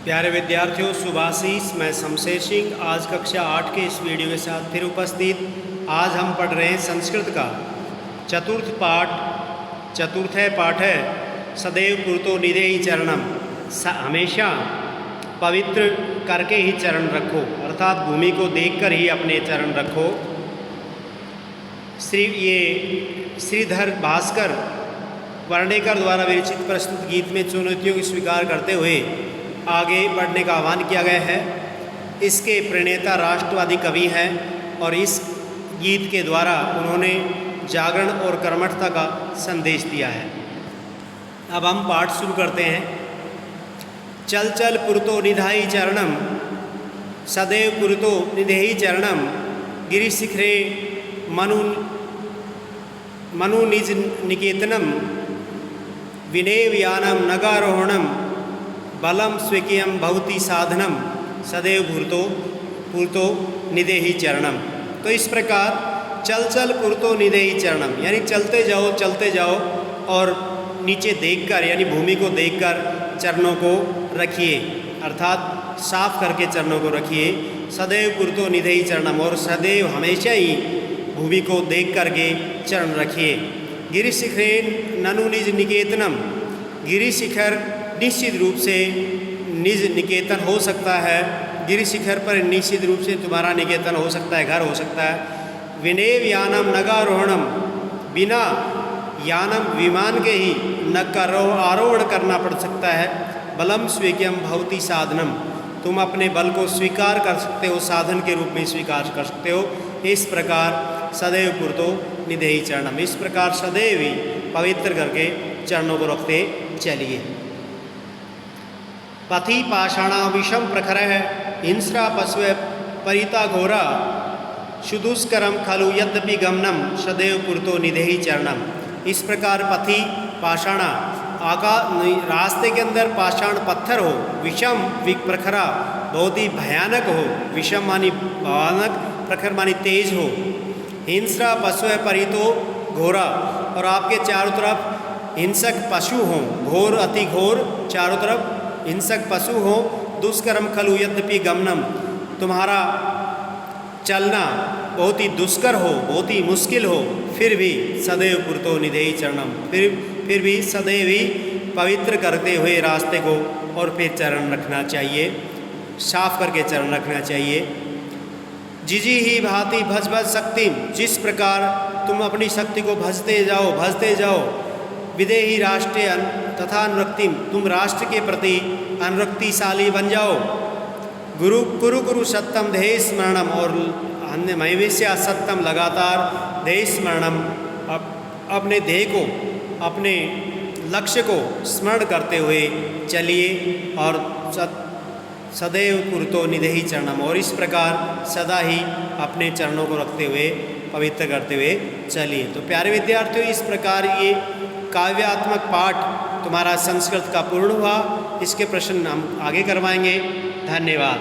प्यारे विद्यार्थियों, सुभाषीष, मैं शमशेर सिंह आज कक्षा 8 के इस वीडियो के साथ फिर उपस्थित। आज हम पढ़ रहे हैं संस्कृत का चतुर्थ पाठ है सदैव पुरतो निधेहि चरणम। हमेशा पवित्र करके ही चरण रखो, अर्थात भूमि को देखकर ही अपने चरण रखो। श्रीधर भास्कर वर्णेकर द्वारा विरचित प्रस्तुत गीत में चुनौतियों को स्वीकार करते हुए आगे बढ़ने का आह्वान किया गया है। इसके प्रणेता राष्ट्रवादी कवि हैं और इस गीत के द्वारा उन्होंने जागरण और कर्मठता का संदेश दिया है। अब हम पाठ शुरू करते हैं। चल चल पुरतो निधाई चरणम, सदैव पुरतो निधेहि चरणम। गिरिशिखरे मनु निज निकेतनम, विनेवयानम नगारोहणम। बलम स्वीकियम भवति साधनम, सदैव पुरतो निधेहि चरणम। तो इस प्रकार चल चल पुरतो निधेहि चरणम, यानी चलते जाओ और नीचे देखकर यानी भूमि को देखकर चरणों को रखिए, अर्थात साफ करके चरणों को रखिए। सदैव पुरतो निधेहि चरणम, और सदैव हमेशा ही भूमि को देख करके चरण रखिए। गिरिशिखरे ननु निज निकेतनम, गिरिशिखर निश्चित रूप से निज निकेतन हो सकता है। गिरिशिखर पर निश्चित रूप से तुम्हारा निकेतन हो सकता है, घर हो सकता है। विनेव यानम नगारोहणम, बिना यानम विमान के ही नग का आरोहण करना पड़ सकता है। बलम स्वीक्यम भवति साधनम, तुम अपने बल को स्वीकार कर सकते हो, साधन के रूप में स्वीकार कर सकते हो। इस प्रकार सदैव पुरतो निधेहि चरणम, इस प्रकार सदैव ही पवित्र करके चरणों को रखते चलिए। पथि पाषाणा विषम प्रखर है, हिंस्रा पशु परिता घोरा। सुदुष्करम खलु यद्यपि गमनम, सदैव पुरतो निधेहि चरणम। इस प्रकार पथि पाषाणा, रास्ते के अंदर पाषाण पत्थर हो, विषम प्रखरा बहुत ही भयानक हो, विषम मानी भयानक, प्रखर मानी तेज हो। हिंस्रा पशु परितो घोरा, और आपके चारों तरफ हिंसक पशु हों, घोर अति घोर, चारों तरफ हिंसक पशु हो। दुष्करम खलु यद्यपि गमनम, तुम्हारा चलना बहुत ही दुष्कर हो, बहुत ही मुश्किल हो, फिर भी सदैव पुरतो निधेहि चरणम, फिर भी सदैव ही पवित्र करते हुए रास्ते को और फिर चरण रखना चाहिए, साफ करके चरण रखना चाहिए। जिजी ही भांति भज भज शक्ति, जिस प्रकार तुम अपनी शक्ति को भजते जाओ। विदेही राष्ट्रीय तथा अनुरक्तिम, तुम राष्ट्र के प्रति अनुरक्तिशाली बन जाओ। गुरु सत्यम ध्येय स्मरणम, और मैवेश्या सत्यम, लगातार ध्येय स्मरणम, अपने ध्येय को, अपने लक्ष्य को स्मरण करते हुए चलिए। और सदैव पुरतो निधेहि चरणम, और इस प्रकार सदा ही अपने चरणों को रखते हुए पवित्र करते हुए चलिए। तो प्यारे विद्यार्थियों, इस प्रकार ये काव्यात्मक पाठ तुम्हारा संस्कृत का पूर्ण हुआ। इसके प्रश्न हम आगे करवाएंगे। धन्यवाद।